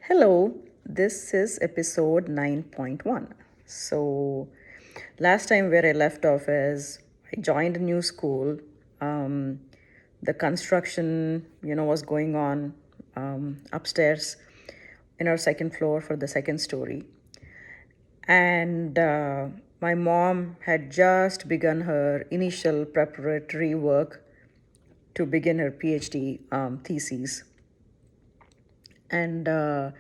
Hello, this is episode 9.1. So, last time where I left off is I joined a new school. Um, the construction, was going on upstairs in our second floor for the second story. And my mom had just begun her initial preparatory work to begin her PhD thesis. And the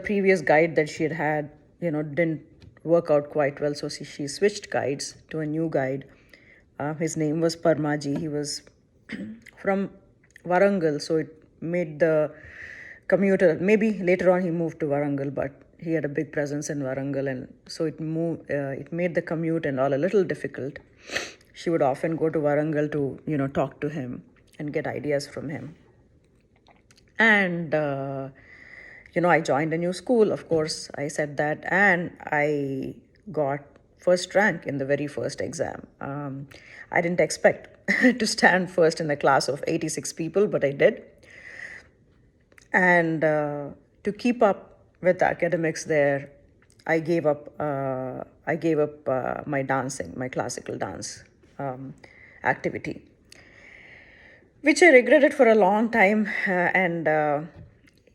previous guide that she had didn't work out quite well, so she switched guides to a new guide. His name was Parmaji. He was from Warangal, so it made the commuter, maybe later on he moved to Warangal, but he had a big presence in Warangal, and so it made the commute and all a little difficult. She would often go to Warangal to talk to him and get ideas from him. And I joined a new school, of course. I said that, and I got first rank in the very first exam. I didn't expect to stand first in the class of 86 people, but I did. And to keep up with the academics there, I gave up my dancing, my classical dance activity, which I regretted for a long time. And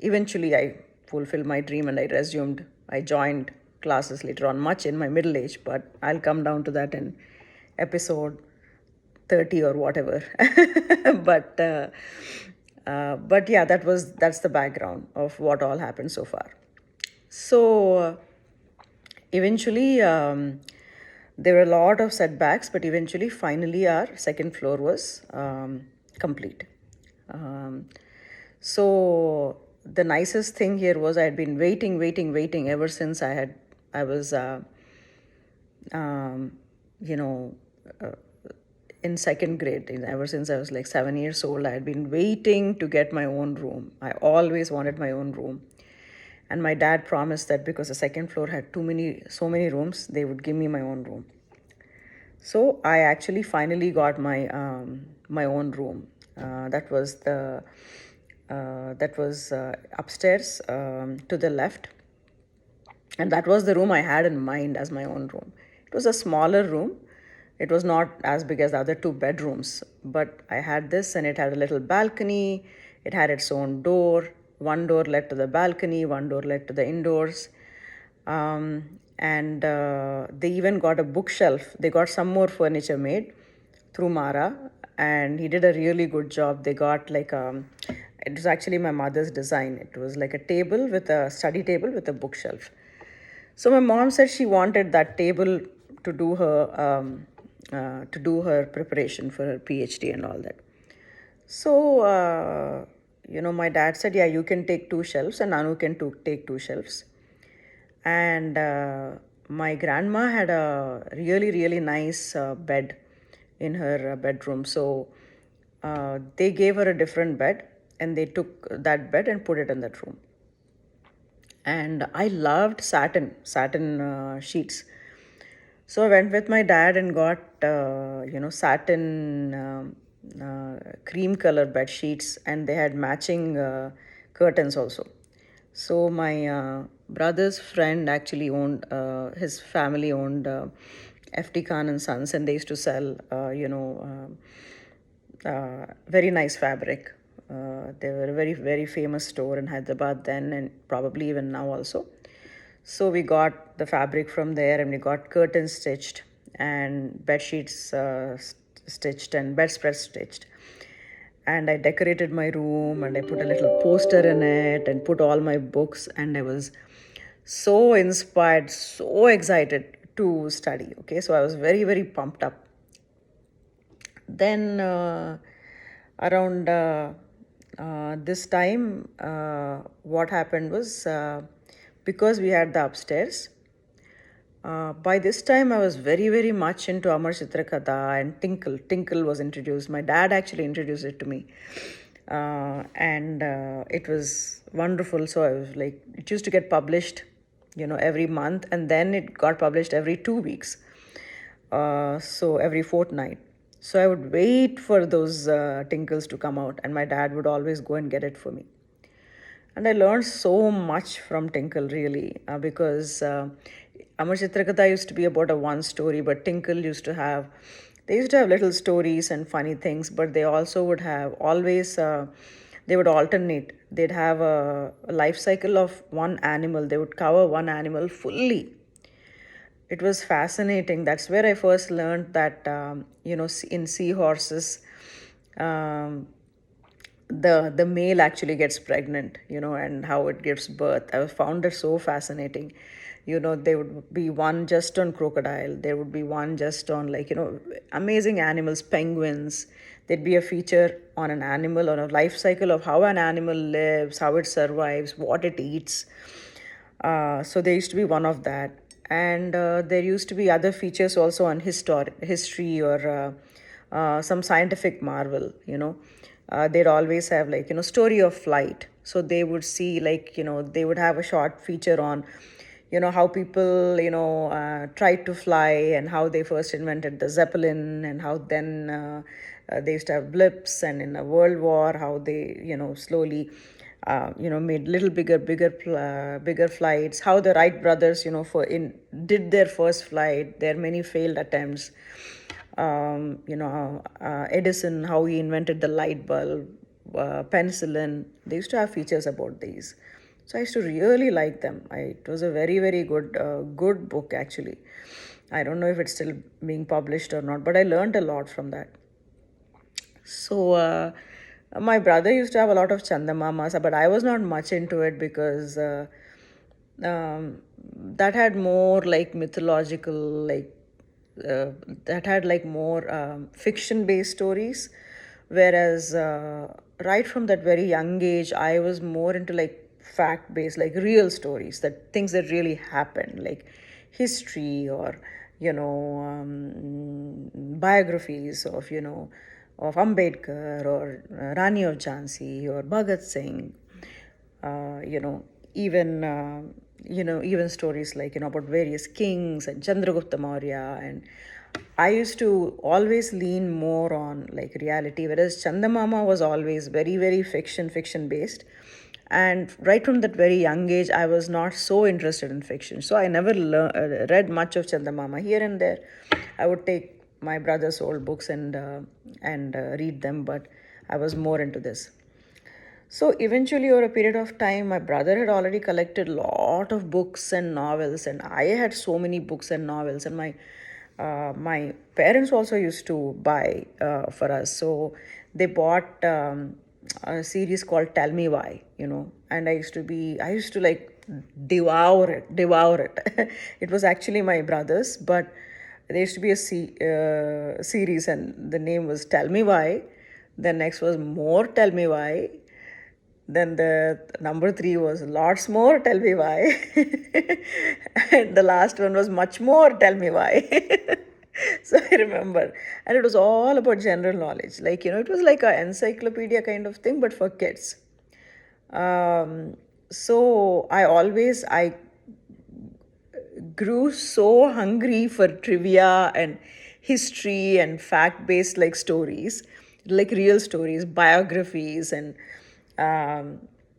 eventually I fulfilled my dream and I joined classes later on, much in my middle age, but I'll come down to that in episode 30 or whatever. but but yeah, that's the background of what all happened so far. So eventually there were a lot of setbacks, but eventually finally our second floor was complete. So the nicest thing here was I had been waiting ever since I was you know in second grade. Ever since I was like 7 years old, I had been waiting to get my own room. I always wanted my own room, and my dad promised that because the second floor had so many rooms, they would give me my own room. So I actually finally got my own room. That was upstairs to the left, and that was the room I had in mind as my own room. It was a smaller room. It was not as big as the other two bedrooms, but I had this, and it had a little balcony. It had its own door. One door led to the balcony, one door led to the indoors. And they even got a bookshelf. They got some more furniture made through Mara, and he did a really good job. They got like it was actually my mother's design. It was like a table with a study table with a bookshelf. So my mom said she wanted that table to do her preparation for her PhD and all that. So my dad said, "Yeah, you can take two shelves, and Anu can take two shelves." And my grandma had a really nice bed in her bedroom, so they gave her a different bed, and they took that bed and put it in that room. And I loved satin sheets, so I went with my dad and got satin cream color bed sheets, and they had matching curtains also. So my brother's friend actually owned, his family owned FT Khan and Sons, and they used to sell, very nice fabric. They were a very famous store in Hyderabad then, and probably even now also. So we got the fabric from there, and we got curtains stitched and bed sheets stitched and bedspreads stitched. And I decorated my room, and I put a little poster in it and put all my books, and I was so inspired, so excited to study. Okay, so I was very pumped up. Then around this time, what happened was, because we had the upstairs, by this time I was very much into Amar Chitrakatha, and Tinkle was introduced. My dad actually introduced it to me, and it was wonderful. So I was like, it used to get published every month, and then it got published every 2 weeks, so every fortnight. So I would wait for those tinkles to come out, and my dad would always go and get it for me. And I learned so much from Tinkle, really, because Amar Chitrakatha used to be about a one story, but Tinkle used to have, they used to have little stories and funny things, but they also would have always, they would alternate. They'd have a life cycle of one animal. They would cover one animal fully. It was fascinating. That's where I first learned that, in seahorses, um, the male actually gets pregnant, and how it gives birth. I found it so fascinating. There would be one just on crocodile, there would be one just on, like, amazing animals, penguins. There'd be a feature on an animal, on a life cycle of how an animal lives, how it survives, what it eats. So there used to be one of that, and there used to be other features also on history, or some scientific marvel. They'd always have, like, story of flight. So they would see, like, they would have a short feature on, how people, tried to fly, and how they first invented the zeppelin, and how then they used to have blips, and in a world war how they, slowly made little bigger flights. How the Wright brothers, for in did their first flight. There are many failed attempts. Edison, how he invented the light bulb, penicillin. They used to have features about these. So I used to really like them. It was a very, very good book, actually. I don't know if it's still being published or not, but I learned a lot from that. So my brother used to have a lot of Chandamamas, but I was not much into it because that had more like mythological, like that had like more fiction-based stories, whereas right from that very young age, I was more into like fact-based, like real stories, that things that really happened, like history, or biographies of of Ambedkar, or Rani of Jhansi, or Bhagat Singh, uh, you know, even even stories like about various kings and Chandragupta Maurya. And I used to always lean more on like reality, whereas Chandamama was always very, very fiction based. And right from that very young age, I was not so interested in fiction, so I never read much of Chandamama. Here and there, I would take my brother's old books and read them, but I was more into this. So eventually, over a period of time, my brother had already collected a lot of books and novels, and I had so many books and novels. And my parents also used to buy for us. So they bought a series called Tell Me Why, and I used to like devour it. It was actually my brother's, but there used to be a series, and the name was Tell Me Why. Then next was More Tell Me Why. Then the number three was lots more, tell me why. And the last one was much more, tell me why. So I remember. And it was all about general knowledge. Like, it was like an encyclopedia kind of thing, but for kids. So I grew so hungry for trivia and history and fact based like stories, like real stories, biographies, and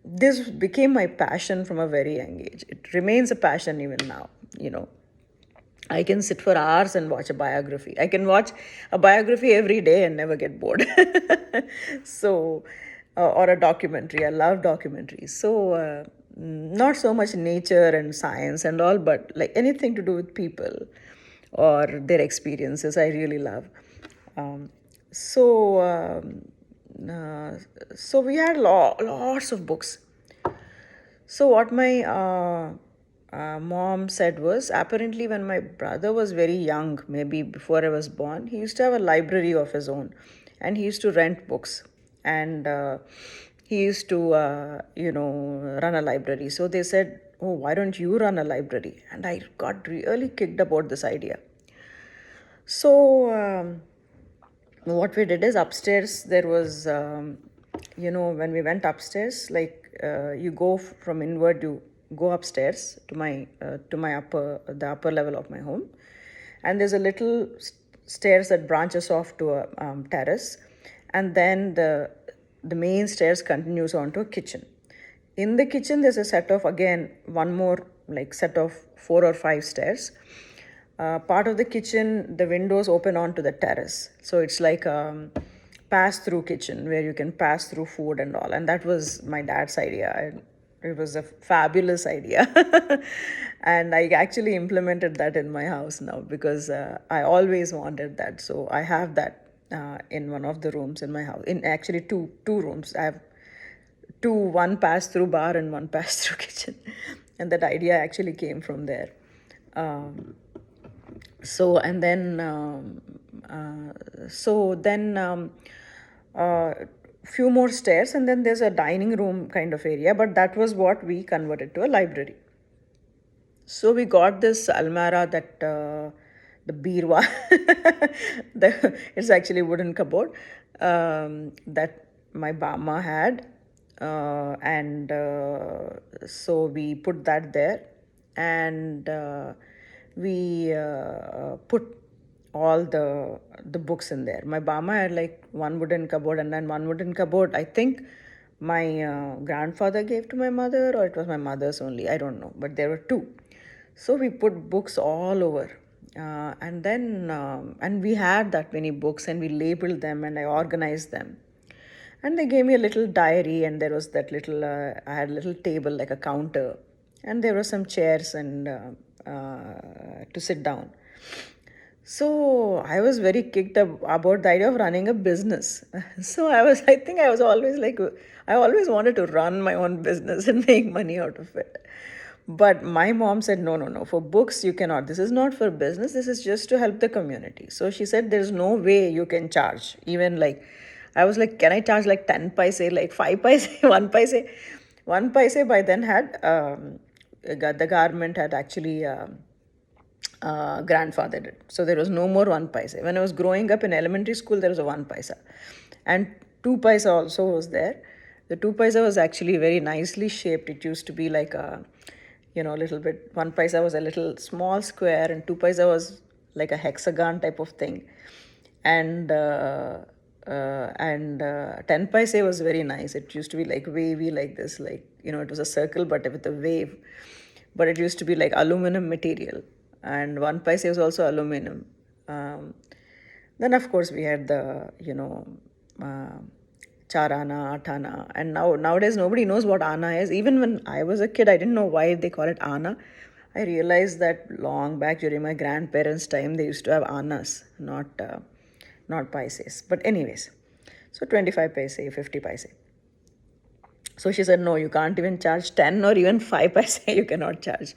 this became my passion from a very young age. It remains a passion even now. I can sit for hours and watch a biography. I can watch a biography every day and never get bored. So, or a documentary. I love documentaries. So, not so much nature and science and all, but like anything to do with people or their experiences, I really love. Um, so, um, uh, so we had lots of books. So what my mom said was, apparently when my brother was very young, maybe before I was born, he used to have a library of his own, and he used to rent books, and he used to run a library. So they said, "Oh, why don't you run a library?" And I got really kicked about this idea. So what we did is, upstairs there was when we went upstairs, like you go from inward, you go upstairs to my the upper level of my home, and there's a little stairs that branches off to a terrace, and then the main stairs continues on to a kitchen. In the kitchen, there's a set of, again, one more like set of 4 or 5 stairs. Part of the kitchen, the windows open onto the terrace. So it's like a pass through kitchen where you can pass through food and all. And that was my dad's idea. It was a fabulous idea. And I actually implemented that in my house now because I always wanted that. So I have that in one of the rooms in my house. In actually two rooms. I have one pass through bar and one pass through kitchen. And that idea actually came from there. So and then few more stairs, and then there's a dining room kind of area, but that was what we converted to a library. So we got this almara that the birwa, it's actually wooden cupboard that my bama had, and so we put that there, and we put all the books in there. My bama had like one wooden cupboard, and then one wooden cupboard, I think my grandfather gave to my mother, or it was my mother's only, I don't know, but there were two. So we put books all over, and we had that many books, and we labeled them, and I organized them. And they gave me a little diary, and there was that little, I had a little table like a counter, and there were some chairs and to sit down. So I was very kicked up about the idea of running a business. So I think I was always like, I always wanted to run my own business and make money out of it. But my mom said, no, no, no, for books you cannot. This is not for business. This is just to help the community. So she said, there's no way you can charge. Even like, I was like, can I charge like 10 paise, like 5 paise, 1 paise? 1 paise by then had, the government had actually grandfathered it. So there was no more 1 paise. When I was growing up in elementary school, there was a 1 paisa. And 2 paisa also was there. The 2 paisa was actually very nicely shaped. It used to be like a, little bit. 1 paisa was a little small square, and 2 paisa was like a hexagon type of thing. And 10 paise was very nice. It used to be like wavy like this, like, it was a circle but with a wave. But it used to be like aluminum material. And 1 paise was also aluminum. Then, of course, we had the, charana, atana. And nowadays, nobody knows what ana is. Even when I was a kid, I didn't know why they call it ana. I realized that long back during my grandparents' time, they used to have anas, not paises. But anyways, so 25 paise, 50 paise. So she said, no, you can't even charge 10 or even 5 paise, you cannot charge.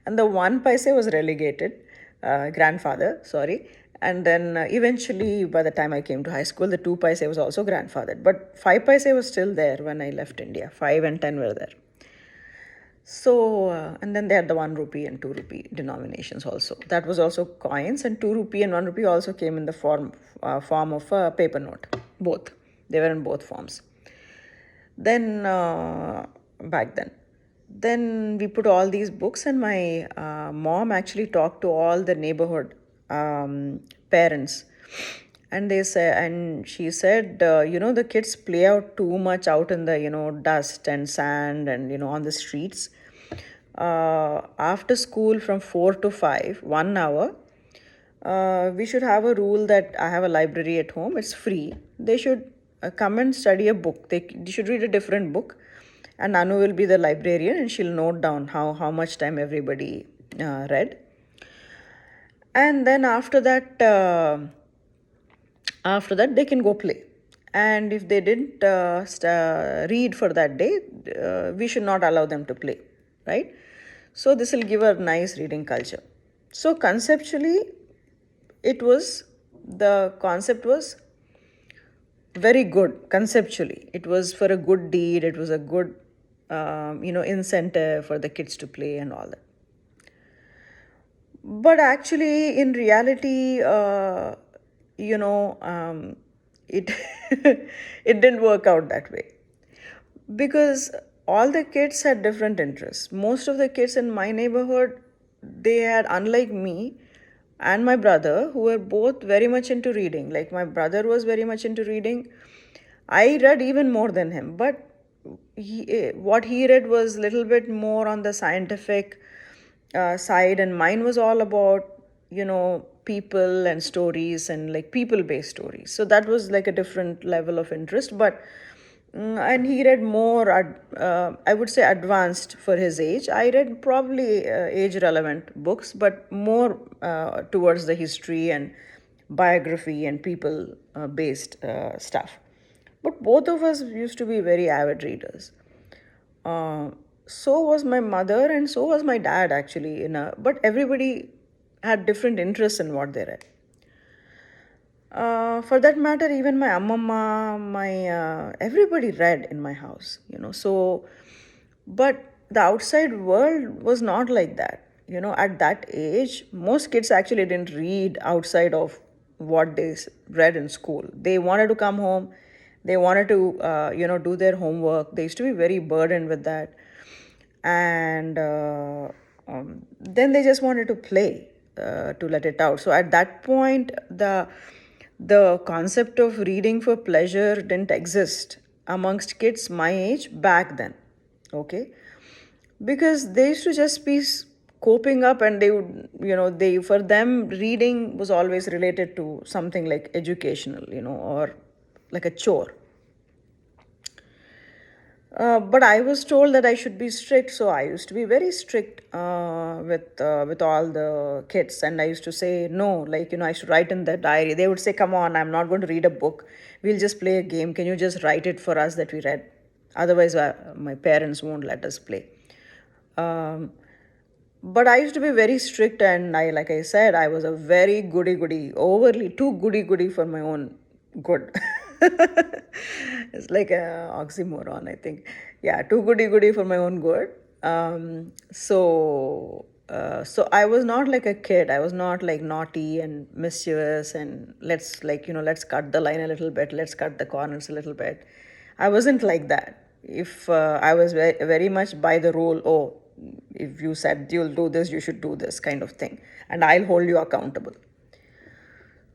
And the 1 paise was relegated, grandfather, sorry. And then eventually, by the time I came to high school, the 2 paise was also grandfathered. But 5 paise was still there when I left India. 5 and 10 were there. So, and then they had the 1 rupee and 2 rupee denominations also. That was also coins, and 2 rupee and 1 rupee also came in the form of a paper note. Both. They were in both forms. Then, back then. Then we put all these books, and my mom actually talked to all the neighborhood parents. And she said, the kids play out too much out in the, dust and sand and, on the streets. After school from 4 to 5, 1 hour, we should have a rule that I have a library at home. It's free. They should come and study a book. They should read a different book. And Anu will be the librarian, and she'll note down how much time everybody read. And then after that, they can go play. And if they didn't read for that day, we should not allow them to play, right? So this will give a nice reading culture. So conceptually, the concept was very good. Conceptually, it was for a good deed. It was a good, incentive for the kids to play and all that. But actually, in reality, it it didn't work out that way, because all the kids had different interests. Most of the kids in my neighborhood, they had, unlike me and my brother, who were both very much into reading. Like, my brother was very much into reading. I read even more than him, but what he read was a little bit more on the scientific side, and mine was all about, people and stories and like people based stories. So that was like a different level of interest. But and he read more, I would say, advanced for his age. I read probably age relevant books, but more towards the history and biography and people based stuff. But both of us used to be very avid readers. Uh, so was my mother, and so was my dad, actually. But everybody had different interests in what they read. For that matter, even my amma, my everybody read in my house, So, but the outside world was not like that. At that age, most kids actually didn't read outside of what they read in school. They wanted to come home, they wanted to, do their homework. They used to be very burdened with that, and then they just wanted to play, to let it out. So at that point, the concept of reading for pleasure didn't exist amongst kids my age back then. Okay, because they used to just be coping up, and they would, they, for them, reading was always related to something like educational, or like a chore. But I was told that I should be strict, so I used to be very strict with all the kids, and I used to say no. Like, I used to write in the diary. They would say, "Come on, I'm not going to read a book. We'll just play a game. Can you just write it for us that we read? Otherwise, my parents won't let us play." Um, but I used to be very strict, and like I said, I was a very goody, overly too goody for my own good. It's like a oxymoron, I think. Yeah, too goody for my own good. So I was not like a kid. I was not like naughty and mischievous and let's cut the line a little bit, let's cut the corners a little bit. I wasn't like that. If I was very much by the rule, oh, if you said you'll do this, you should do this kind of thing, and I'll hold you accountable.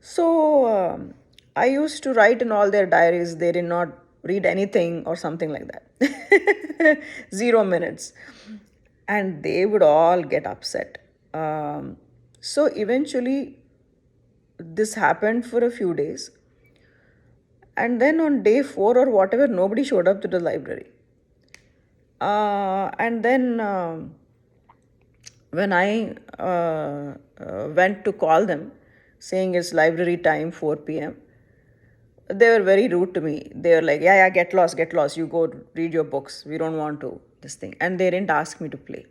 So I used to write in all their diaries they did not read anything or something like that. 0 minutes. And they would all get upset. So eventually, this happened for a few days. And then on day 4 or whatever, nobody showed up to the library. And then when I went to call them, saying it's library time, 4 p.m., they were very rude to me. They were like, yeah, get lost. You go read your books. We don't want to, this thing. And they didn't ask me to play.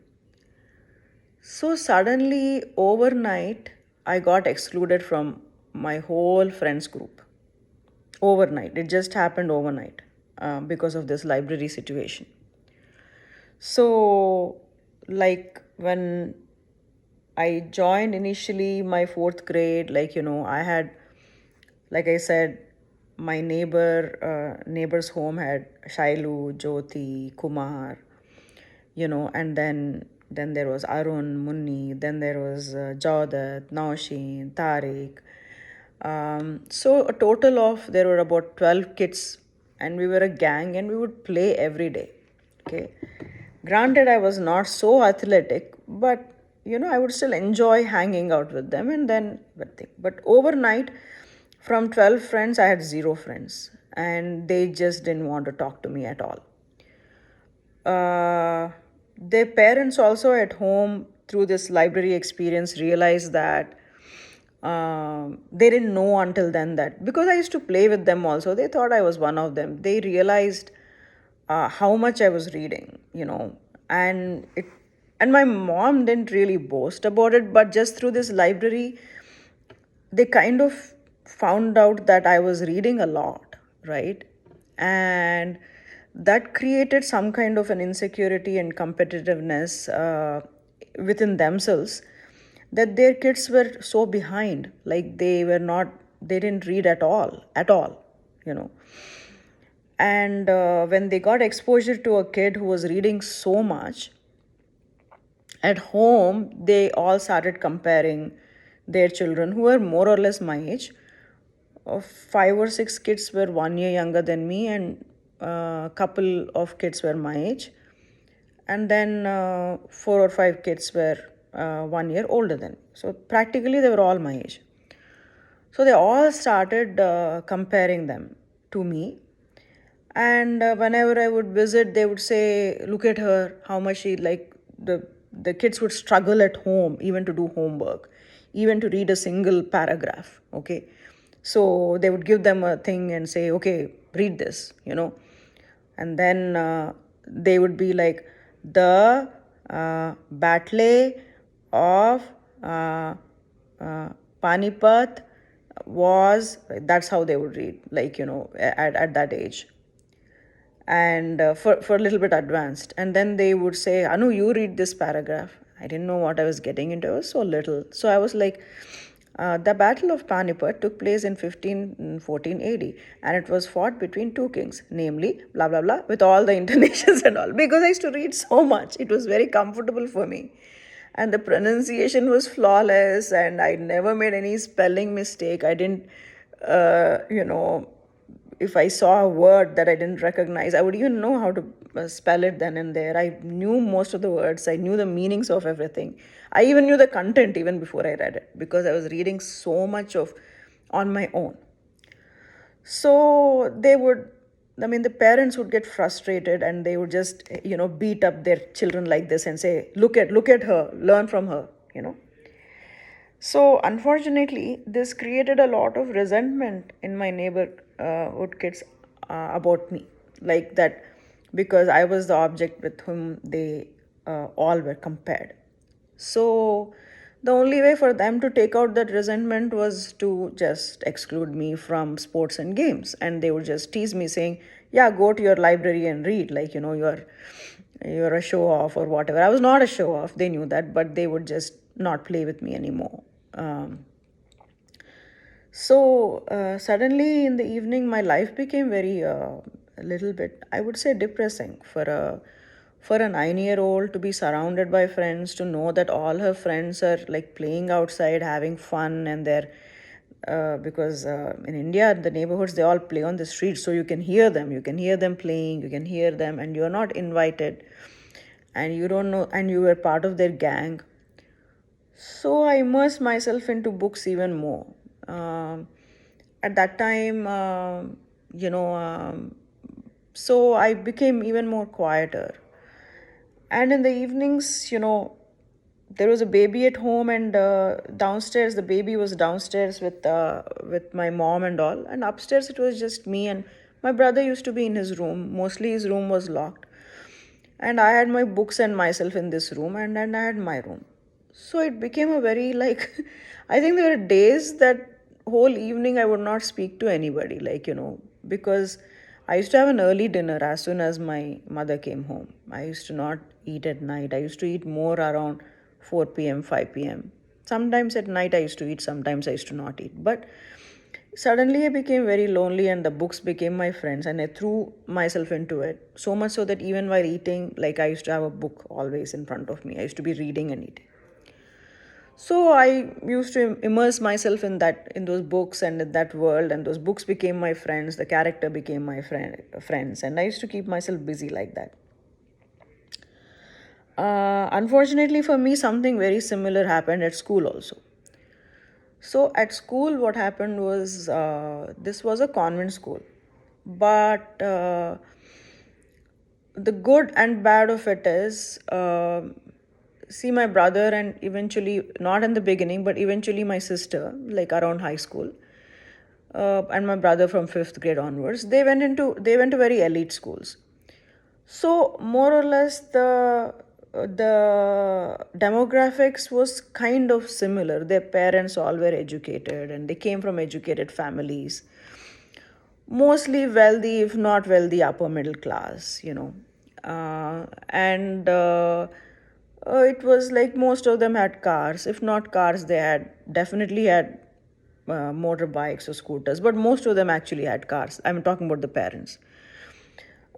So suddenly, overnight, I got excluded from my whole friends group. Overnight. It just happened overnight because of this library situation. So, like when I joined initially my fourth grade, I had, like I said, my neighbor's home had Shailu, Jyoti, Kumar, and then there was Arun, Munni, then there was Jawdat, Naushin, Tariq. So a total of, there were about 12 kids, and we were a gang, and we would play every day. Okay. Granted, I was not so athletic, but I would still enjoy hanging out with them, and then everything. But overnight, from 12 friends, I had 0 friends, and they just didn't want to talk to me at all. Their parents also at home, through this library experience, realized that they didn't know until then that, because I used to play with them also, they thought I was one of them. They realized how much I was reading, and my mom didn't really boast about it, but just through this library, they kind of found out that I was reading a lot, right? And that created some kind of an insecurity and competitiveness within themselves, that their kids were so behind, like they didn't read at all, you know. And when they got exposure to a kid who was reading so much, at home, they all started comparing their children, who were more or less my age. 5 or 6 kids were 1 year younger than me, and couple of kids were my age, and then 4 or 5 kids were 1 year older than me. So practically they were all my age. So they all started comparing them to me. And whenever I would visit, they would say, "Look at her, how much she like." The kids would struggle at home, even to do homework, even to read a single paragraph. Okay, so they would give them a thing and say, "Okay, read this." And then they would be like, "The battle of uh, uh, Panipat was," that's how they would read, like, at that age. And for a little bit advanced. And then they would say, "Anu, you read this paragraph." I didn't know what I was getting into. I was so little. So I was like, the Battle of Panipat took place in 1514 AD, and it was fought between two kings, namely, blah, blah, blah, with all the intonations and all. Because I used to read so much, it was very comfortable for me. And the pronunciation was flawless, and I never made any spelling mistake. I didn't, if I saw a word that I didn't recognize, I would even know how to spell it then and there. I knew most of the words, I knew the meanings of everything. I even knew the content even before I read it, because I was reading so much of on my own. So the parents would get frustrated, and they would just, beat up their children like this and say, look at her, learn from her. So, unfortunately, this created a lot of resentment in my neighborhood kids about me, like that, because I was the object with whom they all were compared. So, the only way for them to take out that resentment was to just exclude me from sports and games. And they would just tease me, saying, "Yeah, go to your library and read, like, you're a show off or whatever." I was not a show off, they knew that, but they would just not play with me anymore. So suddenly in the evening, my life became very a little bit, I would say, depressing for a 9-year-old to be surrounded by friends, to know that all her friends are like playing outside, having fun, and they're because in India, the neighborhoods, they all play on the streets, so you can hear them. You can hear them playing. You can hear them, and you're not invited, and you don't know, and you were part of their gang. So I immersed myself into books even more. At that time, so I became even more quieter. And in the evenings, there was a baby at home, and downstairs, the baby was downstairs with my mom and all, and upstairs it was just me, and my brother used to be in his room. Mostly his room was locked, and I had my books and myself in this room, and then I had my room. So it became a very like I think there were days that whole evening I would not speak to anybody, like, because I used to have an early dinner as soon as my mother came home. I used to not eat at night. I used to eat more around 4 p.m., 5 p.m. Sometimes at night I used to eat, sometimes I used to not eat. But suddenly I became very lonely, and the books became my friends, and I threw myself into it. So much so that even while eating, like, I used to have a book always in front of me. I used to be reading and eating. So I used to immerse myself in those books and in that world, and those books became my friends. The character became my friends, and I used to keep myself busy like that. Unfortunately for me, something very similar happened at school also. So at school, what happened was, this was a convent school, but the good and bad of it is, see, my brother, and eventually, not in the beginning, but eventually my sister, like around high school, and my brother from fifth grade onwards, they went to very elite schools. So more or less the demographics was kind of similar. Their parents all were educated, and they came from educated families, mostly wealthy, if not wealthy, upper middle class, and it was like most of them had cars. If not cars, they had definitely had motorbikes or scooters, but most of them actually had cars. I'm talking about the parents.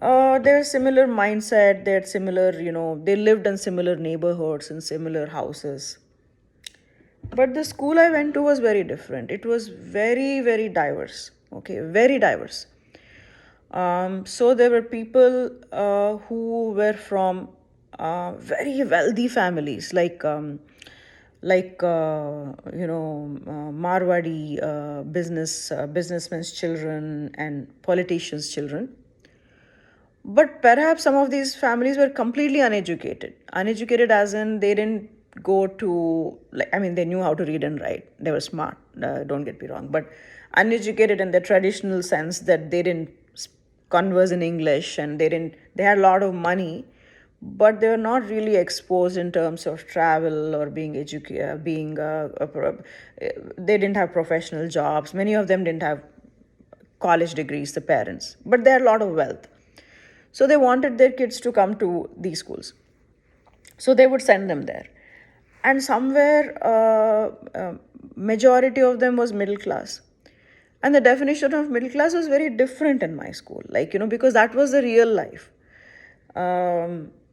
Their similar mindset, they had similar, they lived in similar neighborhoods and similar houses. But the school I went to was very different. It was very, very diverse. Okay, very diverse. So there were people who were from very wealthy families, Marwadi businessmen's children and politicians' children. But perhaps some of these families were completely uneducated. Uneducated as in they didn't go to, like, I mean, they knew how to read and write. They were smart, don't get me wrong. But uneducated in the traditional sense that they didn't converse in English and they had a lot of money, but they were not really exposed in terms of travel or being educated, they didn't have professional jobs. Many of them didn't have college degrees, the parents, but they had a lot of wealth. So they wanted their kids to come to these schools. So they would send them there. And somewhere, majority of them was middle class. And the definition of middle class was very different in my school, because that was the real life.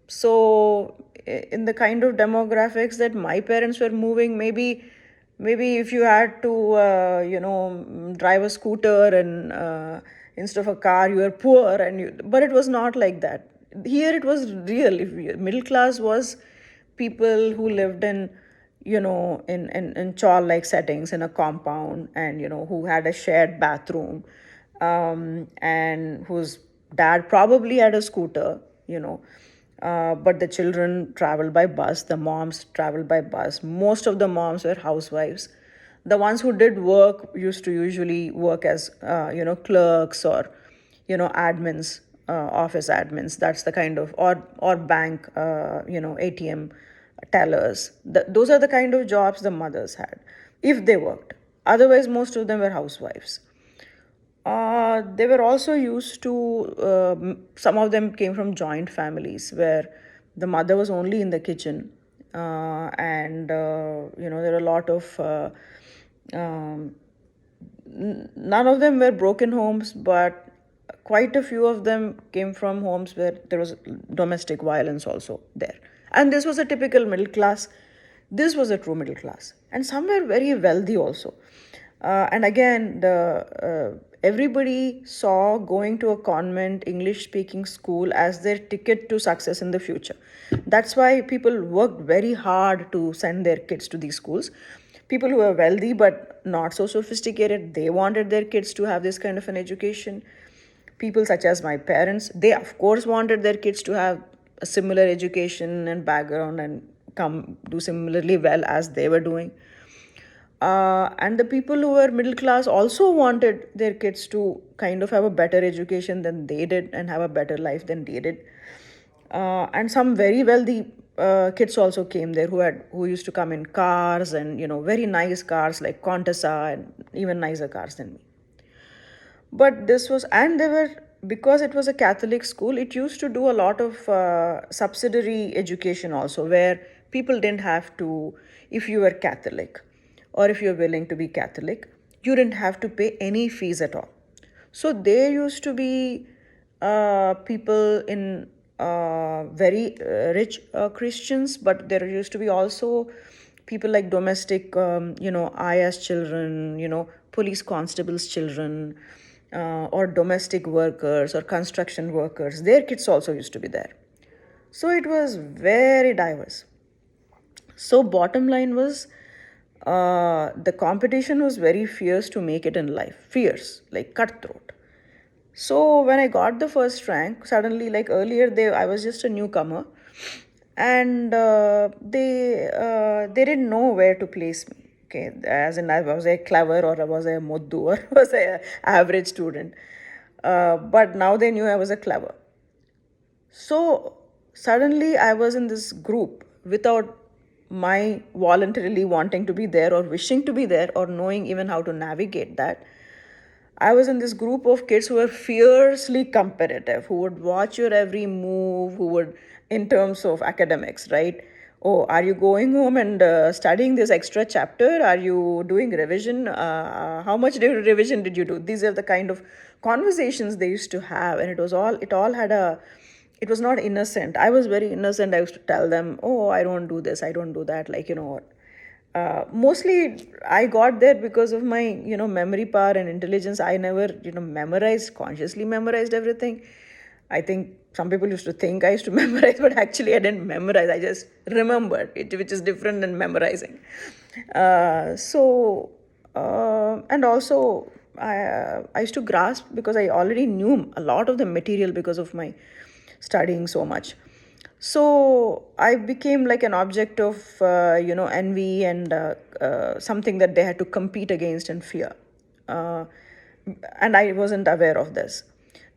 So in the kind of demographics that my parents were moving, maybe if you had to drive a scooter and instead of a car you were poor, but it was not like that. Here it was real. Middle class was people who lived in in chawl like settings in a compound, and who had a shared bathroom, and whose dad probably had a scooter, but the children traveled by bus, the moms traveled by bus. Most of the moms were housewives. The ones who did work used to usually work as clerks or admins, office admins. That's the kind of, or bank, ATM tellers. Those are the kind of jobs the mothers had, if they worked. Otherwise, most of them were housewives. They were also used to, some of them came from joint families where the mother was only in the kitchen. There are a lot of, none of them were broken homes, but quite a few of them came from homes where there was domestic violence also there. And this was a typical middle class. This was a true middle class. And some were very wealthy also. And again, everybody saw going to a convent English speaking school as their ticket to success in the future. That's why people worked very hard to send their kids to these schools. People who were wealthy but not so sophisticated, they wanted their kids to have this kind of an education. People such as my parents, they of course wanted their kids to have a similar education and background and come do similarly well as they were doing. And the people who were middle class also wanted their kids to kind of have a better education than they did and have a better life than they did. And some very wealthy kids also came there who used to come in cars and very nice cars like Contessa and even nicer cars than me. But this was, and they were, because it was a Catholic school, it used to do a lot of subsidiary education also, where people didn't have to, if you were Catholic or if you're willing to be Catholic, you didn't have to pay any fees at all. So there used to be people in very rich Christians, but there used to be also people like domestic, Aya's children, police constables' children, or domestic workers or construction workers. Their kids also used to be there. So it was very diverse. So bottom line was, the competition was very fierce to make it in life. Fierce, like cutthroat. So when I got the first rank, suddenly, like earlier, I was just a newcomer, and they didn't know where to place me. Okay, as in I was a clever or I was a moddu or I was a average student, but now they knew I was a clever. So suddenly I was in this group without my voluntarily wanting to be there or wishing to be there or knowing even how to navigate that. I was in this group of kids who were fiercely competitive, who would watch your every move, who would, in terms of academics, right? Oh, are you going home and studying this extra chapter? Are you doing revision? How much revision did you do? These are the kind of conversations they used to have, and it all had a, it was not innocent. I was very innocent. I used to tell them, oh, I don't do this, I don't do that, like, what. Mostly I got there because of my memory power and intelligence. I never consciously memorized everything. I think some people used to think I used to memorize, but actually I didn't memorize. I just remembered it, which is different than memorizing. And also I used to grasp because I already knew a lot of the material because of my studying so much. So I became like an object of envy and something that they had to compete against and fear. uh, and I wasn't aware of this.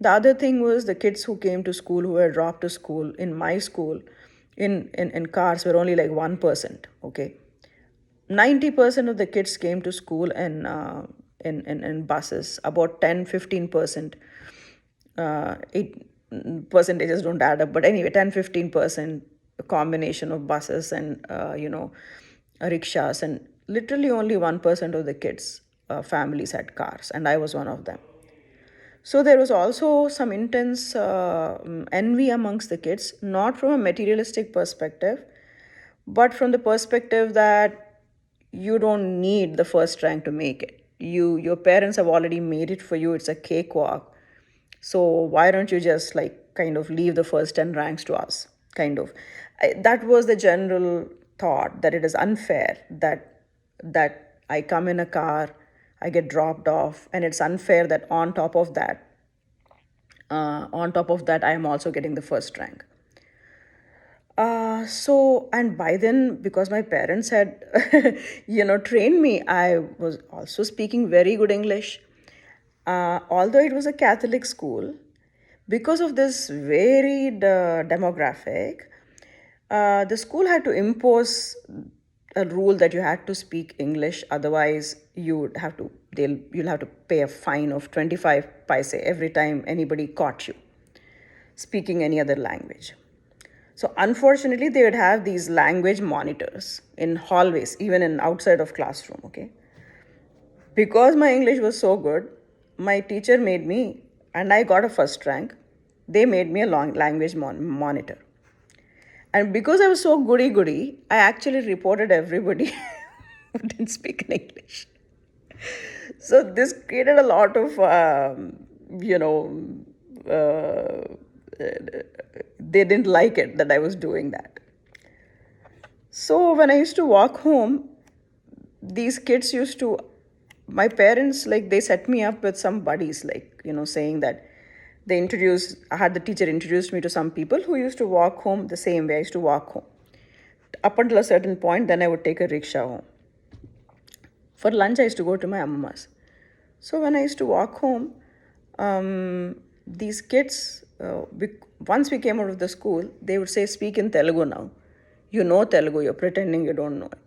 The other thing was the kids who came to school, who were dropped to school in my school, in cars, were only like 1%. Okay, 90% of the kids came to school in buses. About 10-15%, it percentages don't add up, but anyway, 10-15%, a combination of buses and rickshaws, and literally only 1% of the kids families had cars, and I was one of them. So there was also some intense envy amongst the kids, not from a materialistic perspective, but from the perspective that you don't need the first rank to make it. Your parents have already made it for you. It's a cakewalk. So why don't you just like kind of leave the first 10 ranks to us? Kind of. That was the general thought, that it is unfair that I come in a car, I get dropped off, and it's unfair that on top of that, I am also getting the first rank. And by then, because my parents had, trained me, I was also speaking very good English. Although it was a Catholic school, because of this varied demographic, the school had to impose a rule that you had to speak English. Otherwise, you'll have to pay a fine of 25 paise every time anybody caught you speaking any other language. So unfortunately, they would have these language monitors in hallways, even in outside of classroom. Okay, because my English was so good, my teacher made me, and I got a first rank. They made me a long language monitor, and because I was so goody, I actually reported everybody who didn't speak in English. So this created a lot of you know uh, they didn't like it that I was doing that. So when I used to walk home, these kids used to, my parents, like, they set me up with some buddies, like, saying that I had the teacher introduced me to some people who used to walk home the same way I used to walk home. Up until a certain point, then I would take a rickshaw home. For lunch, I used to go to my amma's. So when I used to walk home, these kids, once we came out of the school, they would say, "Speak in Telugu now. You know Telugu, you're pretending you don't know it."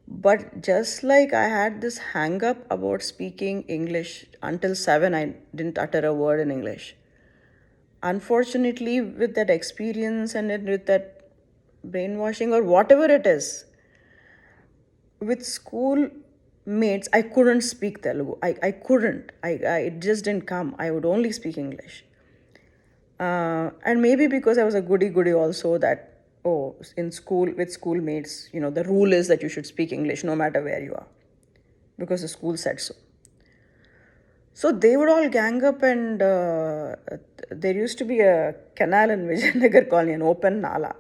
But just like I had this hang up about speaking English, until 7, I didn't utter a word in English. Unfortunately, with that experience and with that brainwashing or whatever it is, with school mates, I couldn't speak Telugu. I couldn't. It just didn't come. I would only speak English. And maybe because I was a goody also, that, oh, in school, with schoolmates, the rule is that you should speak English no matter where you are, because the school said so. So they would all gang up, and there used to be a canal in Vijayanagar colony, an open nala.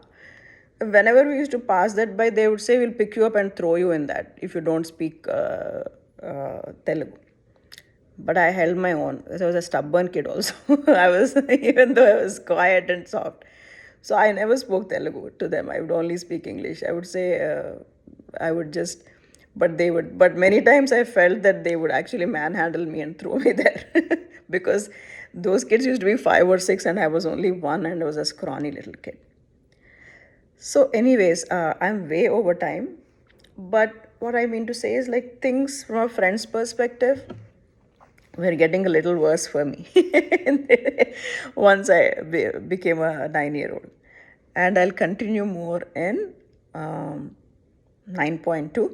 Whenever we used to pass that by, they would say, "We'll pick you up and throw you in that if you don't speak Telugu." But I held my own. I was a stubborn kid also. I was, even though I was quiet and soft. So I never spoke Telugu to them. I would only speak English. I would say, I would just, but many times I felt that they would actually manhandle me and throw me there. Because those kids used to be 5 or 6, and I was only 1, and I was a scrawny little kid. So, anyways, I'm way over time. But what I mean to say is, like, things from a friend's perspective were getting a little worse for me once I became a 9-year-old. And I'll continue more in 9.2.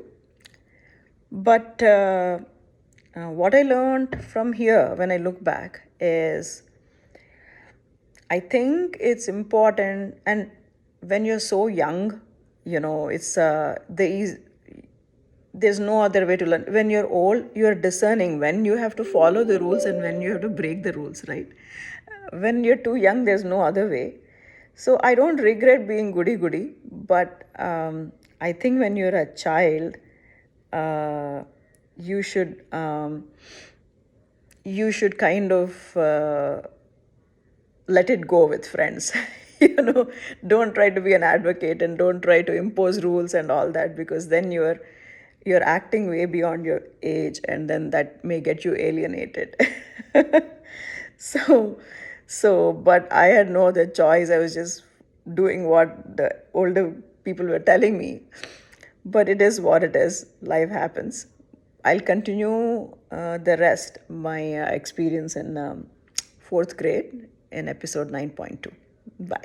But what I learned from here when I look back is, I think it's important, and when you're so young, it's there's no other way to learn. When you're old, you're discerning when you have to follow the rules and when you have to break the rules, right? When you're too young, there's no other way. So I don't regret being goody goody, but I think when you're a child, uh, you should kind of let it go with friends. Don't try to be an advocate and don't try to impose rules and all that, because then you're acting way beyond your age, and then that may get you alienated. so but I had no other choice. I was just doing what the older people were telling me. But it is what it is. Life happens. I'll continue the rest, my experience in fourth grade in episode 9.2. Bye.